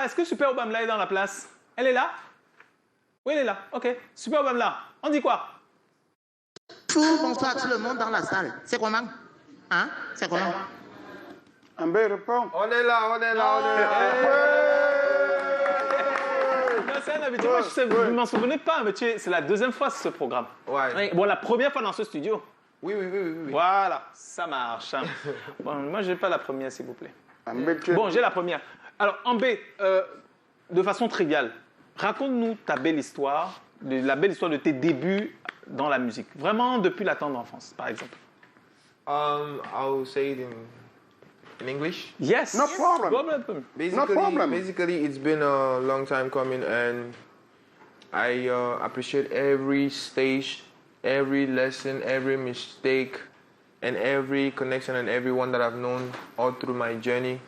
là, est-ce que Super Obamla est dans la place? Elle est là? Oui, elle est là. Ok. Super Obamla, on dit quoi? Bonsoir tout le monde dans la salle. C'est comment? Hein? C'est comment? Ambé répond. On est là, on est là, on est là. C'est un habitué. Moi, je ne m'en souvenais pas, mais c'est la deuxième fois ce programme. Ouais. Bon, la première fois dans ce studio. Oui. Voilà, ça marche. Bon, moi, je n'ai pas la première, s'il vous plaît. Bon, j'ai la première. Alors, Ambé, de façon triviale, raconte-nous ta belle histoire, la belle histoire de tes débuts dans la musique. Vraiment depuis la tendre enfance, par exemple. I'll say it in English. Yes. No problem. No problem. Basically, it's been a long time coming, and I appreciate every stage, every lesson, every mistake, and every connection and everyone that I've known all through my journey.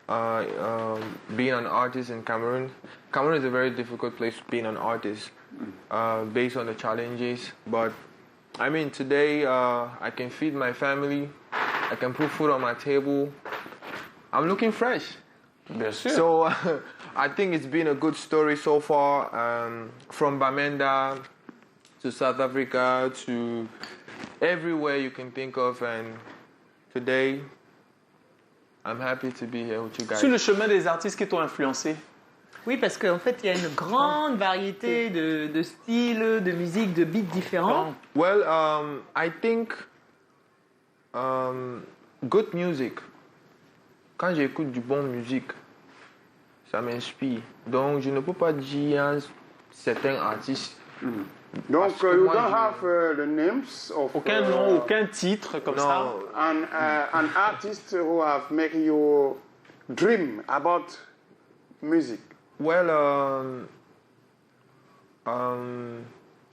Being an artist in Cameroon. Cameroon is a very difficult place being an artist, based on the challenges. But I mean, today I can feed my family, I can put food on my table. I'm looking fresh. Bien sûr. So I think it's been a good story so far, from Bamenda to South Africa to everywhere you can think of, and today I'm happy to be here with you guys. Sur le chemin des artistes qui t'ont influencé. Oui, parce qu'en fait, il y a une grande variété de styles, de musique, de beats différents. Well, I think good music. Quand j'écoute du bon musique, ça m'inspire. Donc, je ne peux pas dire certains artistes. Donc, you don't have the names of Aucun nom, aucun titre comme ça. an artist who have made you dream about music. Well,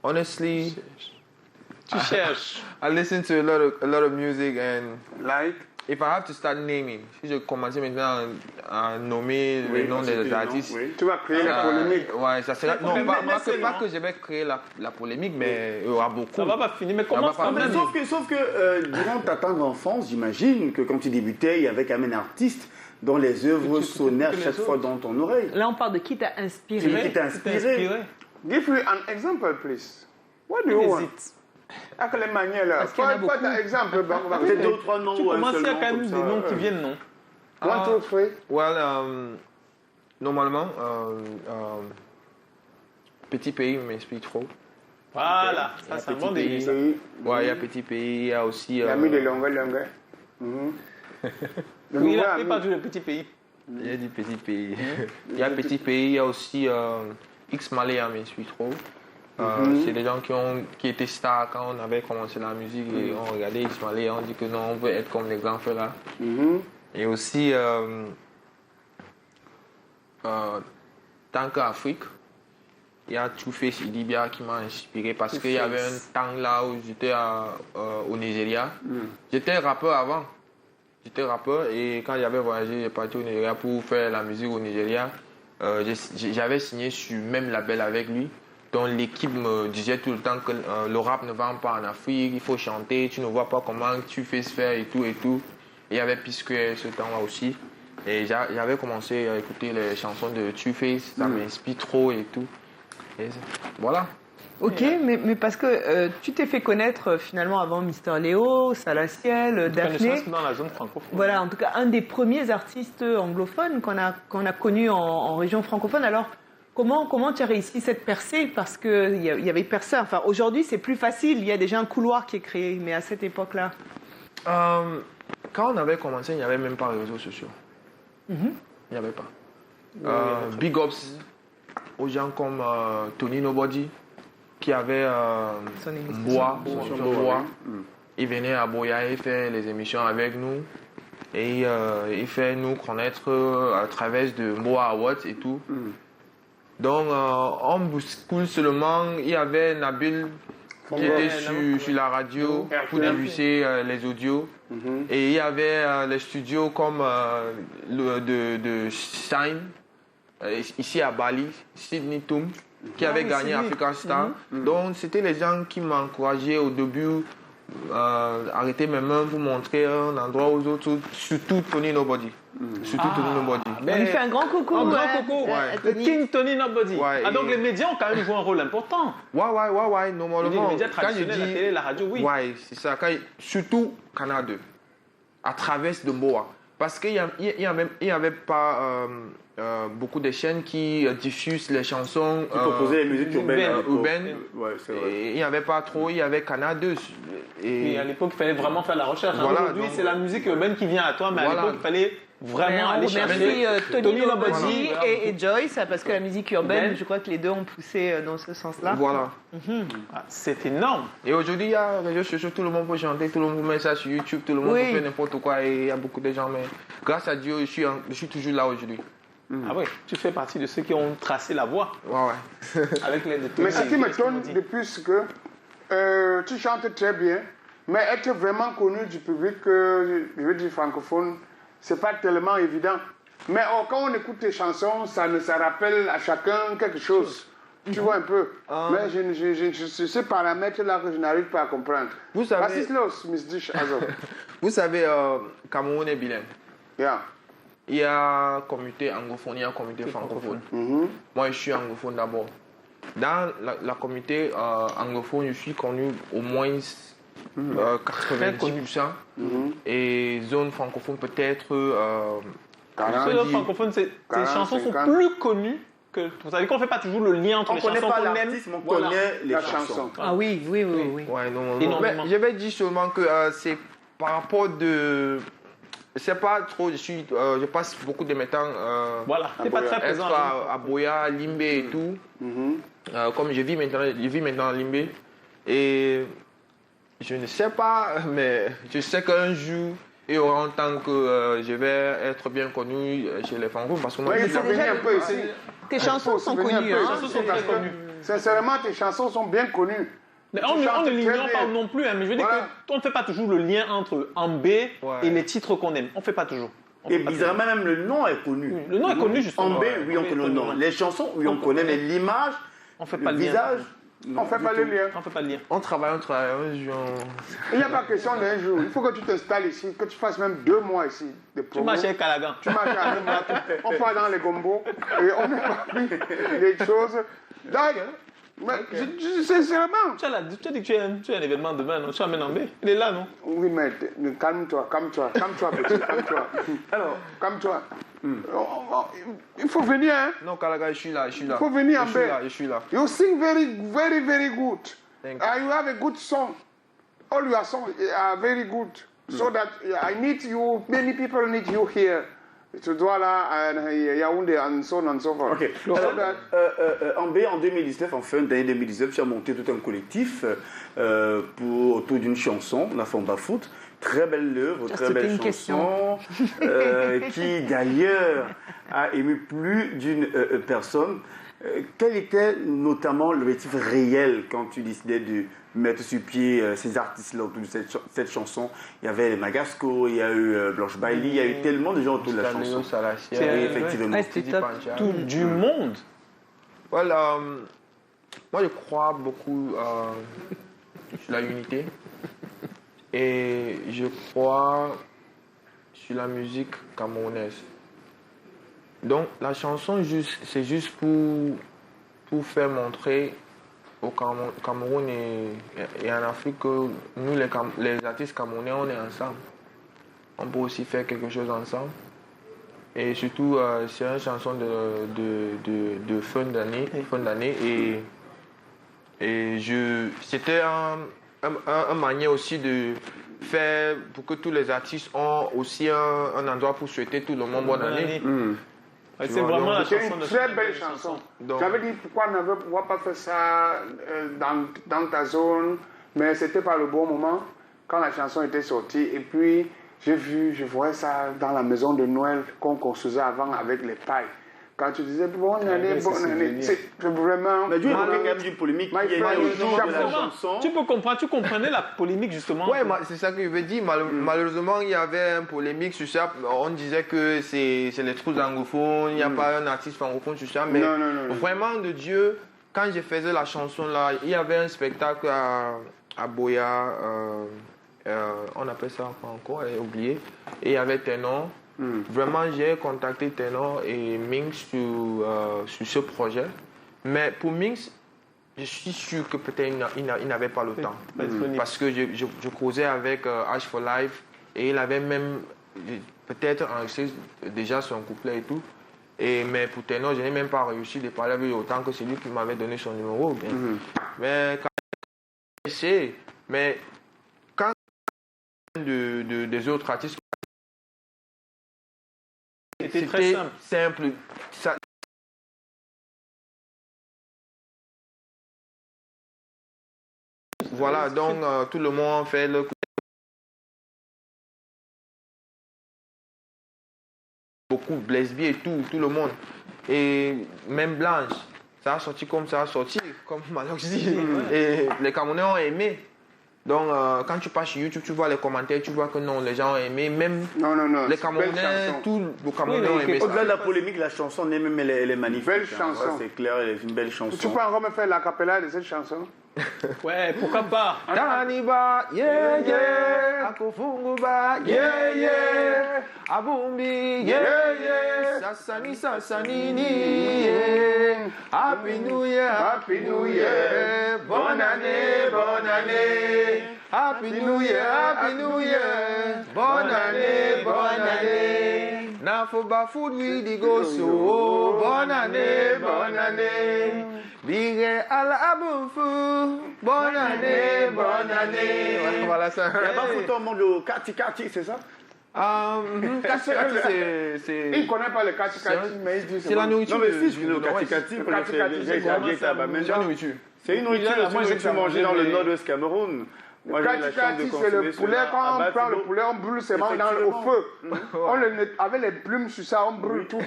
honestly, Tu cherches. I listen to a lot of music, and Like? if I have to start naming, si je commençais maintenant à nommer les noms des artistes, Tu vas créer la polémique. ouais, ça sera. Non, pas que je vais créer la polémique, mais il y aura beaucoup. Ça va pas finir, mais comment ça va Sauf que durant ta tendre enfance, j'imagine que quand tu débutais, il y avait quand même un artiste dont les œuvres sonnaient à chaque fois dans ton oreille. Là, on parle de qui t'a inspiré. Qui t'a inspiré. Give me an example, please. What do you want? À quelle manière là? Parce qu'il y en a Pas un exemple. Peut-être 2 ou 3 noms. Tu commences à seulement, quand même comme des ça, noms qui viennent, non? 1, 2, 3. Well, normalement, Petit Pays m'inspire trop. Voilà, ça c'est un bon début. Ça. Ouais, il y a Petit Pays, il y a aussi. Il a mis des longueurs. Oui, il a fait pas du Petit Pays. Il y a du Petit Pays. Il y a Petit Pays, il y a aussi X Malaya m'inspire trop. C'est des gens qui étaient stars quand on avait commencé la musique et on regardait X Malaya, on dit que non, on veut être comme les grands frères là. Et aussi, tant qu'Afrique, il y a Two-Face Idibia qui m'a inspiré parce qu'il y avait un temps là où j'étais au Nigeria. J'étais rappeur avant. J'étais rappeur et quand j'avais voyagé, j'ai parti au Nigeria pour faire la musique au Nigeria. J'avais signé sur le même label avec lui. Donc l'équipe me disait tout le temps que le rap ne vend pas en Afrique, il faut chanter, tu ne vois pas comment tu fais se faire et tout et tout. Et il y avait P-Square ce temps-là aussi. Et j'avais commencé à écouter les chansons de Two-Face, ça m'inspire trop et tout. Et voilà. Ok, mais parce que tu t'es fait connaître finalement avant Mister Léo, Salaciel, Daphné. Dans la zone francophone. Voilà, en tout cas, un des premiers artistes anglophones qu'on a connu en région francophone. Alors, comment tu as réussi cette percée? Parce qu'il y avait personne. Enfin, aujourd'hui, c'est plus facile. Il y a déjà un couloir qui est créé. Mais à cette époque-là? Quand on avait commencé, il n'y avait même pas de réseaux sociaux. Il n'y avait pas. Big ups aux gens comme Tony Nobody, qui avait Bois. Il venait à Boya et fait les émissions avec nous. Et il fait nous connaître à travers de Boa Awards et tout. Donc, on bouscule seulement. Il y avait Nabil qui était sur la radio pour diffuser les audios. Et il y avait les studios comme de Shine, ici à Bali, Sydney Toom, qui avait gagné Africa Star. Donc, c'était les gens qui m'encourageaient au début. Arrêter mes mains pour montrer un endroit aux autres, surtout Tony Nobody. Surtout Tony Nobody. On lui fait un grand coucou. Un grand coucou. Le King Tony Nobody. Ouais, Donc les médias ont quand même joué un rôle important. Ouais, Les normalement. médias traditionnels, la télé, la radio, oui. Ouais, c'est ça. Surtout Canal 2, à travers de Boa. Parce qu'il n'y avait pas beaucoup de chaînes qui diffusent les chansons. Qui proposaient les musiques urbaines. Ouais, c'est vrai. Il n'y avait pas trop, il y avait Canal 2. Et à l'époque, il fallait vraiment faire la recherche. Voilà, Aujourd'hui, donc, c'est la musique urbaine qui vient à toi, mais à l'époque, il fallait vraiment aller Merci chercher. Tony Nobody Voilà. et Joyce, parce que la musique urbaine, je crois que les deux ont poussé dans ce sens-là. Voilà. Ah, c'est énorme. Et aujourd'hui, il y a les réseaux sociaux, tout le monde peut chanter, tout le monde peut mettre ça sur YouTube, tout le monde peut faire n'importe quoi et il y a beaucoup de gens. Mais grâce à Dieu, je suis toujours là aujourd'hui. Ah oui, tu fais partie de ceux qui ont tracé la voie. Ouais. Avec l'aide de Tony. Mais ce qui m'étonne depuis, c'est que tu chantes très bien, mais être vraiment connu du public, je veux dire francophone, c'est pas tellement évident. Mais quand on écoute tes chansons, ça rappelle à chacun quelque chose. Tu vois un peu. Mais ces paramètres-là que je n'arrive pas à comprendre. Vous savez, vous savez, Cameroun est bilingue. Yeah. Il y a communauté anglophone, il y a communauté francophone. Moi, je suis anglophone d'abord. Dans la communauté anglophone, je suis connu au moins 90%. Et zone francophone, peut-être. Zone francophone, tes chansons sont plus connues que. Vous savez qu'on ne fait pas toujours le lien entre les chansons qu'on aime. On connaît les chansons. Ah oui. Ouais, non, mais je vais dire seulement que c'est par rapport de. C'est pas trop, je passe beaucoup de mes temps T'es pas très présent. à Boya, Limbe et tout. Comme je vis maintenant à Limbe. Et je ne sais pas, mais je sais qu'un jour, il y aura un temps que je vais être bien connu chez les francophones. Parce que moi, il faut venir un peu ici. Tes chansons sont connues. Tes chansons sont très connues. Sincèrement, tes chansons sont bien connues. Mais on ne l'ignore pas non plus, hein, mais je veux dire qu'on ne fait pas toujours le lien entre Ambé et les titres qu'on aime. On ne fait pas toujours. Et bizarrement, même le nom est connu. Oui, le nom est connu, justement. Ambé, oui, on connaît le nom. Les chansons, oui, on connaît, mais l'image, le visage, on ne fait pas le lien. On ne fait pas le lien. on travaille. Il n'y a pas question d'un jour. Il faut que tu t'installes ici, que tu fasses même 2 mois ici de Tu promo. marches avec Calagan. Tu marches avec moi. On part dans les gombos et on établit les choses. Mais sincèrement. Tu as dit que tu as un événement demain, non? Tu amènes Ambé. Il est là, non? Oui, mais calme-toi, petit, calme-toi. Alors, calme-toi. Il faut venir, hein? Non, Kalaga, je suis là. Il faut venir, Je suis là. You sing very, very, very good. Thank You have a good song. All your songs are very good. So that I need you, many people need you here. To Douala, Yaoundé, and so on and so forth. Ok. Alors, Ambé, en 2019, en fin d'année 2019, tu as monté tout un collectif autour d'une chanson, La Famba Foot. Très belle œuvre, très belle chanson, qui d'ailleurs a ému plus d'une personne. Quel était notamment l'objectif réel quand tu décidais de mettre sur pied ces artistes-là autour de cette chanson? Il y avait les Magasco, il y a eu Blanche Bailey, il y a eu tellement de gens autour de la chanson. Oui, effectivement. Tout du monde. Voilà, moi je crois beaucoup sur la unité et je crois sur la musique camerounaise. Donc la chanson, c'est juste pour faire montrer au Cameroun et en Afrique que nous, les artistes camerounais, on est ensemble. On peut aussi faire quelque chose ensemble. Et surtout, c'est une chanson de fin d'année. Et c'était un manière aussi de faire pour que tous les artistes ont aussi un endroit pour souhaiter tout le monde bonne année. C'est vraiment la chanson une de très belle chanson. J'avais dit pourquoi on ne pourquoi pas faire ça dans ta zone, mais c'était pas le bon moment quand la chanson était sortie. Et puis je voyais ça dans la maison de Noël qu'on construisait avant avec les pailles. Quand tu disais bonne année, c'est vraiment. Mais Dieu, il y a quand même une polémique. Il y a de la chanson. Tu comprenais la polémique justement. Ouais, c'est ça que je veux dire. Malheureusement, il y avait une polémique sur ça. On disait que c'est les trous anglophones, il n'y a pas un artiste francophone sur ça. Mais vraiment, de Dieu, quand je faisais la chanson là, il y avait un spectacle à Boya. On appelle ça encore, j'ai oublié. Et il y avait Ténon. Vraiment, j'ai contacté Ténor et Minx sur ce projet. Mais pour Minx, je suis sûr que peut-être il n'avait pas le temps. Parce que je causais avec H4Life et il avait même peut-être enregistré déjà son couplet et tout. Mais pour Ténor, je n'ai même pas réussi de parler avec lui autant que c'est lui qui m'avait donné son numéro. Mais quand j'ai mais quand des autres artistes, c'était très simple. Voilà, donc tout le monde fait le beaucoup de Blesby et tout le monde. Et même Blanche, ça a sorti comme ça a sorti, comme Malox dit. Et les Camerounais ont aimé. Donc quand tu passes sur YouTube, tu vois les commentaires, tu vois que non, les gens ont aimé. Même les Camerounais, tous les Camerounais ont aimé. Au-delà de la polémique, la chanson, même elle est magnifique. Belle chanson. C'est clair, elle est une belle chanson. Tu peux encore me faire l'acapella de cette chanson? Ouais, pourquoi pas? Taniba, yeah, yeah. Akofunguba, yeah, yeah. Abumbi, yeah, yeah. Sassani, sassanini, yeah. Happy New Year, Happy New Year. Bonne année, bonne année. Happy New Year, Happy New Year. Bonne année, bonne année. Nafoba food with the go so. Bonne année, bonne année. Bire à la aboufu. Bonne année, bonne année. Voilà ça. Il y a pas photo au monde de Kati Kati, c'est ça? Kati Kati, c'est. Il ne connaît pas le Kati Kati, mais il dit c'est la nourriture. Non, mais si, je connais le Kati Kati. C'est une nourriture que mangée dans le nord-ouest Cameroun. Kati Kati, c'est le poulet. Quand on prend le poulet, on brûle seulement au feu. Avec les plumes sur ça, on brûle tout. Et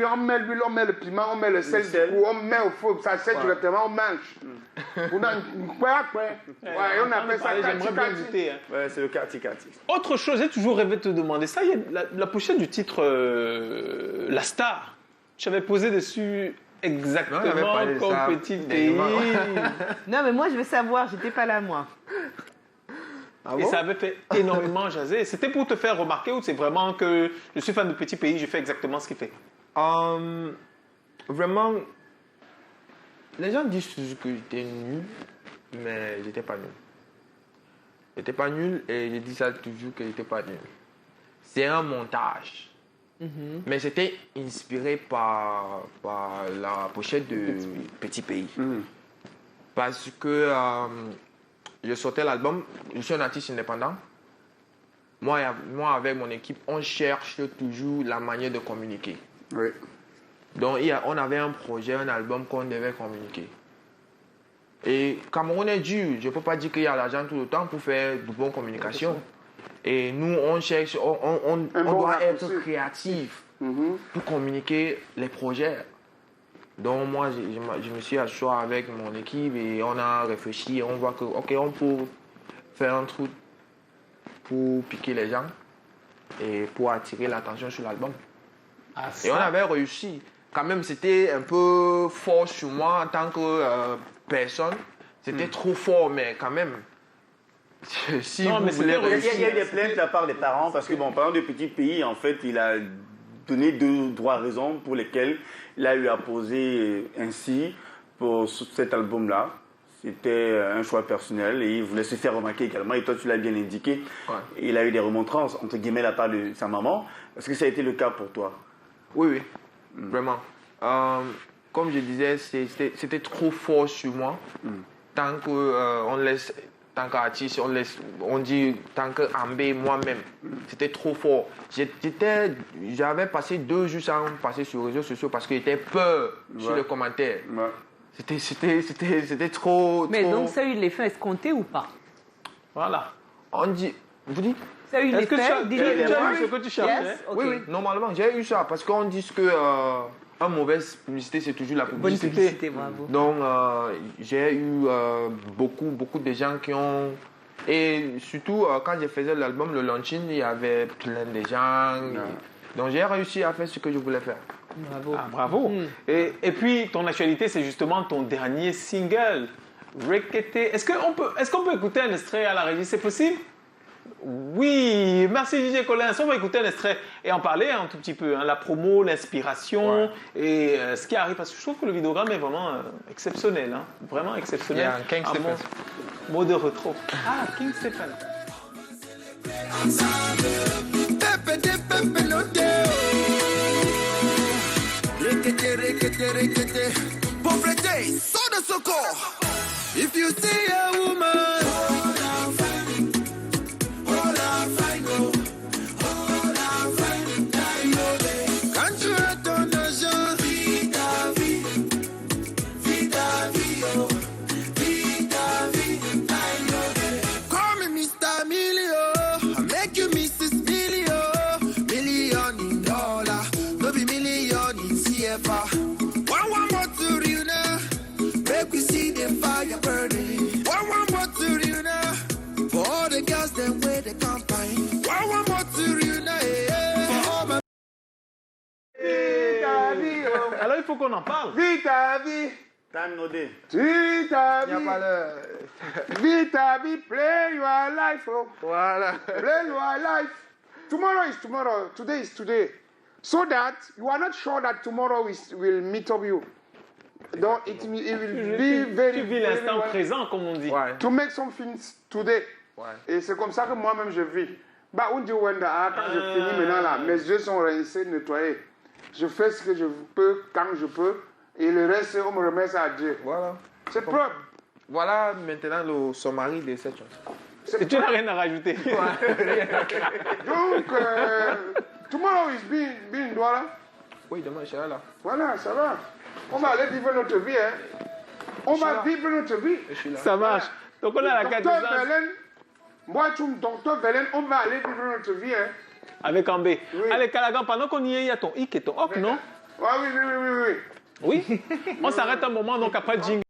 on met l'huile, on met le piment, on met le sel, on met au feu. Ça sèche directement, on mange. On appelle ça Kati Kati. Ouais, c'est le Kati Kati. Autre chose, j'ai toujours rêvé de te demander ça. Il y a la pochette du titre La Star. J'avais posé dessus. Exactement comme petit pays. Non, mais moi, je veux savoir, j'étais pas là, moi. Et ça avait fait énormément jaser. C'était pour te faire remarquer ou c'est vraiment que je suis fan de Petit Pays, je fais exactement ce qu'il fait? Vraiment, les gens disent toujours que j'étais nul, mais j'étais pas nul. J'étais pas nul et je dis ça toujours que j'étais pas nul. C'est un montage. Mais c'était inspiré par la pochette de Petit Pays. Parce que je sortais l'album, je suis un artiste indépendant. Moi, avec mon équipe, on cherche toujours la manière de communiquer. Oui. Donc, on avait un projet, un album qu'on devait communiquer. Et Cameroun est dur. Je ne peux pas dire qu'il y a l'argent tout le temps pour faire de bonnes communications. Et nous, on cherche, on doit être créatif pour communiquer les projets. Donc moi, je me suis assis avec mon équipe et on a réfléchi. On voit que, ok, on peut faire un truc pour piquer les gens et pour attirer l'attention sur l'album. Et on avait réussi. Quand même, c'était un peu fort sur moi en tant que personne. C'était trop fort, mais quand même... Si non, mais il y a eu des plaintes de la part des parents parce que, bon, parlant de Petit Pays, en fait, il a donné 2 raisons pour lesquelles il a eu à poser ainsi pour cet album-là. C'était un choix personnel et il voulait se faire remarquer également. Et toi, tu l'as bien indiqué. Ouais. Il a eu des remontrances, entre guillemets, de la part de sa maman. Est-ce que ça a été le cas pour toi? Oui, vraiment. Comme je disais, c'était trop fort sur moi. Tant qu'on laisse... Tant qu'artiste, on dit tant qu'Ambé, moi-même, c'était trop fort. J'avais passé 2 jours sans passer sur les réseaux sociaux parce que j'étais peur sur les commentaires. C'était trop... Mais donc ça a eu l'effet escompté ou pas? Voilà. On dit... Vous dites? Ça a eu l'effet... Tu as eu ce que tu cherchais? Yes? Okay. Oui, normalement, j'ai eu ça parce qu'on dit que... une mauvaise publicité, c'est toujours la publicité. Bonne publicité, bravo. Donc, j'ai eu beaucoup de gens qui ont... Et surtout, quand je faisais l'album, le launching, il y avait plein de gens. Donc, j'ai réussi à faire ce que je voulais faire. Bravo. Ah, bravo. Et puis, ton actualité, c'est justement ton dernier single, Rekete. Est-ce qu'on peut écouter un extrait à la régie? C'est possible? Oui, merci DJ Collins. On va écouter un extrait et en parler un tout petit peu. Hein, la promo, l'inspiration et ce qui arrive. Parce que je trouve que le vidéogramme est vraiment exceptionnel. Hein, vraiment exceptionnel. Il y a un King Stephen. Mot de retro. Ah, King Stephen. If you see a woman, can't you rate on the genre? Call me Mr. Millio, I make you Mrs. Millio. Million in dollar, no be million in CFA. One more to you now, make we see the fire burning. One more to you now, for all the girls that wear the campaign. One more to you now, for all my Alors il faut qu'on en parle. Vis ta vie. Time no day. Vis ta Il n'y a vie. pas le... Vis ta vie. Play your life. Oh. Voilà. Play your life. Tomorrow is tomorrow. Today is today. So that you are not sure that tomorrow will meet up you. Donc, it will be very, Tu vis very l'instant well présent, comme on dit. Ouais. to make some things today. Ouais. Et c'est comme ça que moi-même je vis. Bah, on dit Wenda, quand je finis maintenant là, mes yeux sont rincés, nettoyés. Je fais ce que je peux quand je peux. Et le reste, on me remet ça à Dieu. Voilà. C'est propre. Voilà maintenant le summary de cette chanson. Et tu n'as rien à rajouter. Donc, tomorrow is being Douala. Oui, demain, je serai là. Voilà, ça va. On va aller vivre notre vie. Hein. On va vivre notre vie. Je suis là. Ça marche. Donc on a la carte Docteur Velen, moi, docteur Velen, on va aller vivre notre vie. Hein. avec Ambé. Oui. Allez, Calagan, pendant qu'on y est, il y a ton hic et ton hoc, non? Ah oui. Oui. On s'arrête un moment, donc après le jingle.